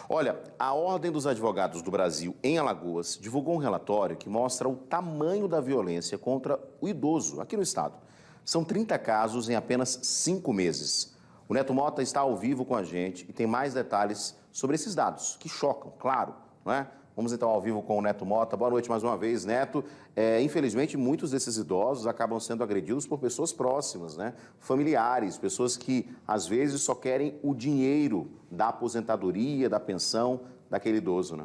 Olha, a Ordem dos Advogados do Brasil, em Alagoas, divulgou um relatório que mostra o tamanho da violência contra o idoso aqui no estado. São 30 casos em apenas 5 meses. O Neto Mota está ao vivo com a gente e tem mais detalhes sobre esses dados, que chocam, claro, não é? Vamos então ao vivo com o Neto Mota. Boa noite mais uma vez, Neto. Infelizmente, muitos desses idosos acabam sendo agredidos por pessoas próximas, né? Familiares, pessoas que às vezes só querem o dinheiro da aposentadoria, da pensão daquele idoso, né?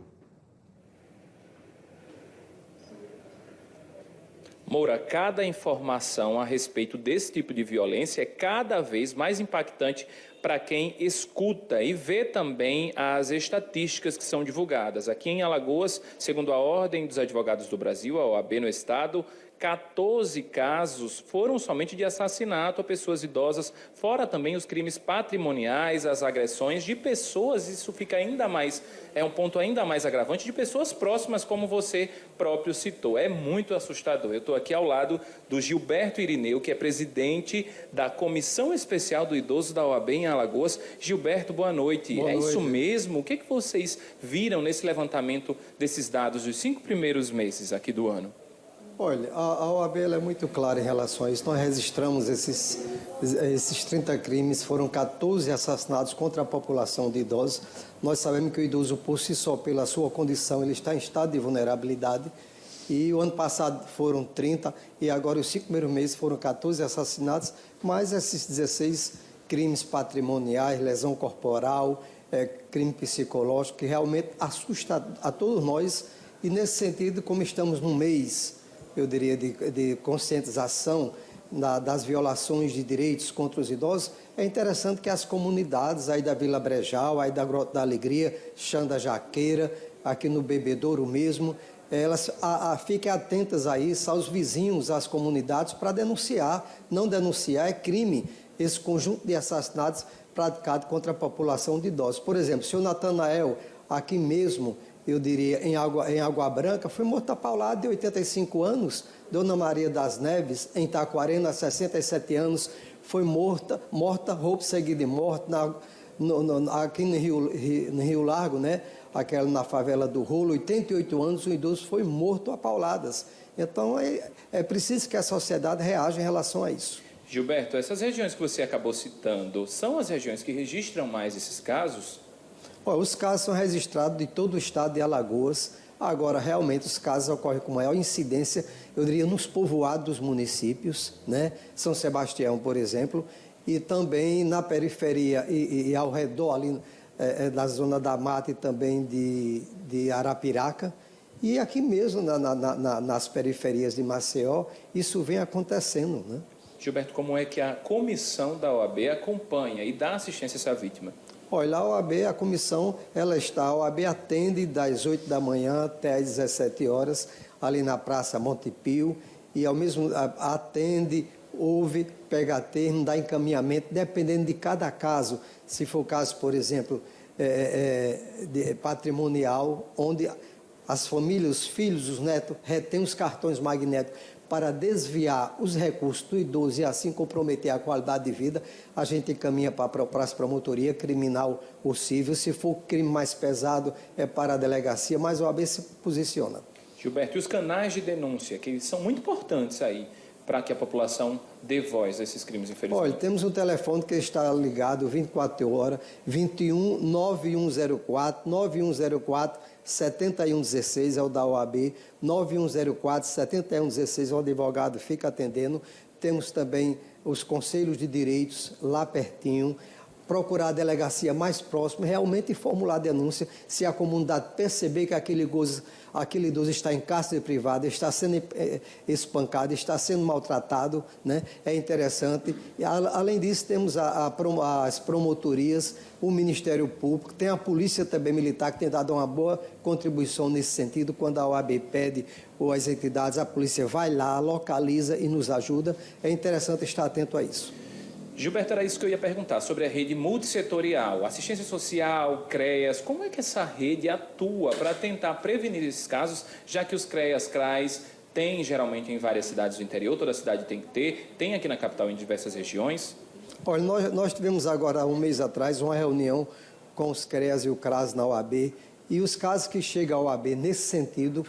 Moura, cada informação a respeito desse tipo de violência é cada vez mais impactante para quem escuta e vê também as estatísticas que são divulgadas. Aqui em Alagoas, segundo a Ordem dos Advogados do Brasil, a OAB no estado, 14 casos foram somente de assassinato a pessoas idosas, fora também os crimes patrimoniais, as agressões de pessoas, isso fica ainda mais, é um ponto ainda mais agravante, de pessoas próximas, como você próprio citou. É muito assustador. Eu estou aqui ao lado do Gilberto Irineu, que é presidente da Comissão Especial do Idoso da OAB em Alagoas. Gilberto, boa noite. Boa noite. Isso mesmo? O que vocês viram nesse levantamento desses dados dos 5 primeiros meses aqui do ano? Olha, a OAB é muito clara em relação a isso. Nós registramos esses 30 crimes, foram 14 assassinatos contra a população de idosos. Nós sabemos que o idoso, por si só, pela sua condição, ele está em estado de vulnerabilidade. E o ano passado foram 30 e agora os 5 primeiros meses foram 14 assassinatos, mais esses 16 crimes patrimoniais, lesão corporal, crime psicológico, que realmente assusta a todos nós. E nesse sentido, como estamos num mês, eu diria, de conscientização das violações de direitos contra os idosos, é interessante que as comunidades aí da Vila Brejal, aí da Grota da Alegria, Chã da Jaqueira, aqui no Bebedouro mesmo, elas fiquem atentas a isso, aos vizinhos, às comunidades, para denunciar. Não denunciar é crime, esse conjunto de assassinatos praticados contra a população de idosos. Por exemplo, o senhor Natanael, aqui mesmo, eu diria, em Água Branca, foi morta a paulada de 85 anos. Dona Maria das Neves, em Taquarena, 67 anos, foi morta, roubo seguido de morte, aqui no Rio Largo, né? Aquela na favela do Rolo, 88 anos, o idoso foi morto a pauladas. Então, é preciso que a sociedade reaja em relação a isso. Gilberto, essas regiões que você acabou citando, são as regiões que registram mais esses casos? Os casos são registrados de todo o estado de Alagoas. Agora, realmente, os casos ocorrem com maior incidência, eu diria, nos povoados dos municípios, né? São Sebastião, por exemplo, e também na periferia e ao redor, ali da zona da mata e também de Arapiraca. E aqui mesmo, nas periferias de Maceió, isso vem acontecendo, né? Gilberto, como é que a comissão da OAB acompanha e dá assistência a essa vítima? Olha, a OAB, a comissão, a OAB atende das 8 da manhã até às 17 horas, ali na Praça Montepio, e ao mesmo atende, ouve, pega termo, dá encaminhamento, dependendo de cada caso. Se for o caso, por exemplo, patrimonial, onde as famílias, os filhos, os netos, retêm os cartões magnéticos para desviar os recursos do idoso e assim comprometer a qualidade de vida, a gente encaminha para as promotoria criminal ou civil. Se for crime mais pesado, é para a delegacia, mas a OAB se posiciona. Gilberto, e os canais de denúncia, que são muito importantes aí, para que a população dê voz a esses crimes, infelizmente? Olha, temos um telefone que está ligado 24 horas, 21 9104 7116, é o da OAB, 9104 7116, o advogado fica atendendo. Temos também os conselhos de direitos lá pertinho. Procurar a delegacia mais próxima, realmente formular a denúncia. Se a comunidade perceber que aquele idoso está em cárcere privado, está sendo espancado, está sendo maltratado, né? É interessante. E, além disso, temos as promotorias, o Ministério Público, tem a Polícia também Militar, que tem dado uma boa contribuição nesse sentido. Quando a OAB pede, ou as entidades, a polícia vai lá, localiza e nos ajuda. É interessante estar atento a isso. Gilberto, era isso que eu ia perguntar, sobre a rede multissetorial, assistência social, CREAS, como é que essa rede atua para tentar prevenir esses casos, já que os CREAS, CRAs, tem geralmente em várias cidades do interior, toda cidade tem que ter, tem aqui na capital em diversas regiões? Olha, nós tivemos agora, um mês atrás, uma reunião com os CREAS e o CRAS na OAB, e os casos que chegam à OAB nesse sentido,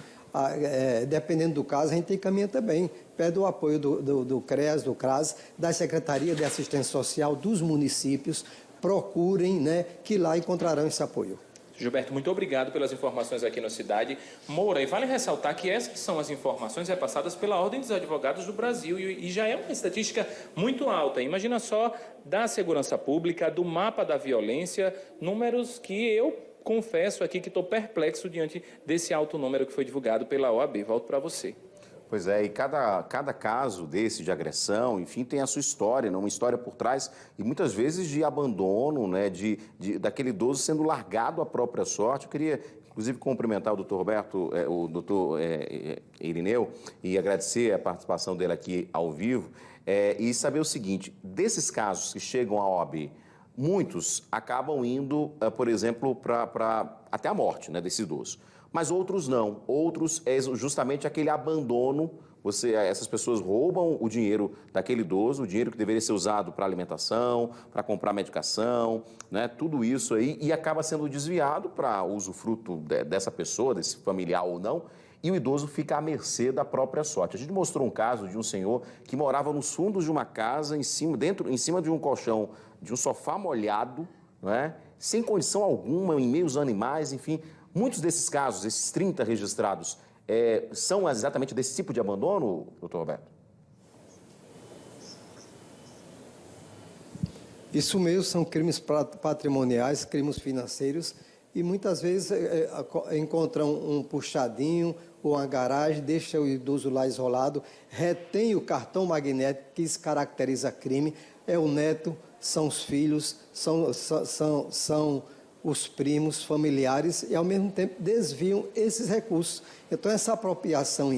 dependendo do caso, a gente encaminha também, pede o apoio do CREAS, do CRAS, da Secretaria de Assistência Social dos municípios, procurem, né, que lá encontrarão esse apoio. Gilberto, muito obrigado pelas informações aqui na cidade. Moura, e vale ressaltar que essas são as informações repassadas pela Ordem dos Advogados do Brasil e já é uma estatística muito alta. Imagina só, da segurança pública, do mapa da violência, números que eu confesso aqui que estou perplexo diante desse alto número que foi divulgado pela OAB. Volto para você. Pois é, e cada caso desse de agressão, enfim, tem a sua história, né? Uma história por trás e muitas vezes de abandono, né? Daquele idoso sendo largado à própria sorte. Eu queria, inclusive, cumprimentar o doutor Roberto, o doutor Irineu, e agradecer a participação dele aqui ao vivo, e saber o seguinte: desses casos que chegam à OAB, muitos acabam indo, por exemplo, até a morte, né, desse idoso. Mas outros não. Outros é justamente aquele abandono. Essas pessoas roubam o dinheiro daquele idoso, o dinheiro que deveria ser usado para alimentação, para comprar medicação, né? Tudo isso aí, e acaba sendo desviado para usufruto dessa pessoa, desse familiar ou não, e o idoso fica à mercê da própria sorte. A gente mostrou um caso de um senhor que morava nos fundos de uma casa, em cima de um colchão, de um sofá molhado, né? Sem condição alguma, em meio aos animais, enfim. Muitos desses casos, esses 30 registrados, são exatamente desse tipo de abandono, doutor Roberto? Isso mesmo, são crimes patrimoniais, crimes financeiros, e muitas vezes encontram um puxadinho ou uma garagem, deixa o idoso lá isolado, retém o cartão magnético que isso caracteriza crime, é o neto, são os filhos, são os primos, familiares, e ao mesmo tempo desviam esses recursos. Então essa apropriação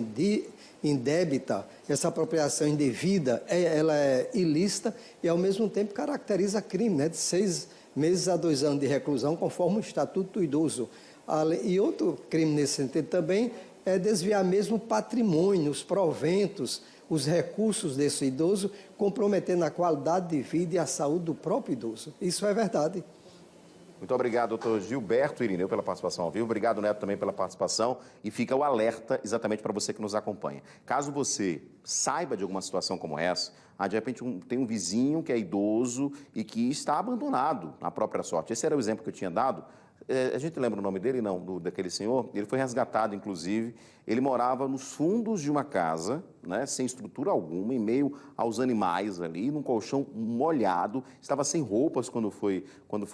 indébita, essa apropriação indevida, ela é ilícita e ao mesmo tempo caracteriza crime, né? De 6 meses a 2 anos de reclusão, conforme o Estatuto do Idoso. E outro crime nesse sentido também é desviar mesmo o patrimônio, os proventos, os recursos desse idoso, comprometendo a qualidade de vida e a saúde do próprio idoso. Isso é verdade. Muito obrigado, doutor Gilberto Irineu, pela participação ao vivo. Obrigado, Neto, também pela participação. E fica o alerta exatamente para você que nos acompanha. Caso você saiba de alguma situação como essa, de repente tem um vizinho que é idoso e que está abandonado na própria sorte. Esse era o exemplo que eu tinha dado. A gente lembra o nome dele? Não, daquele senhor. Ele foi resgatado, inclusive. Ele morava nos fundos de uma casa, né, sem estrutura alguma, em meio aos animais ali, num colchão molhado. Estava sem roupas quando foi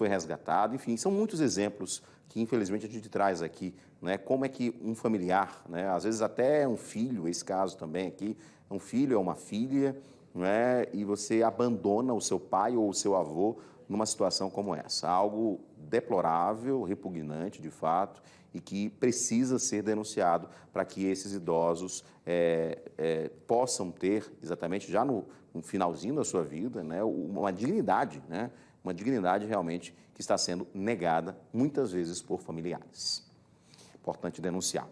resgatado. Enfim, são muitos exemplos que, infelizmente, a gente traz aqui, né, como é que um familiar, né, às vezes até um filho, esse caso também aqui, um filho é uma filha, né, e você abandona o seu pai ou o seu avô numa situação como essa. Algo deplorável, repugnante, de fato, e que precisa ser denunciado para que esses idosos possam ter, exatamente já no finalzinho da sua vida, né, uma dignidade, né, uma dignidade realmente que está sendo negada muitas vezes por familiares. Importante denunciar.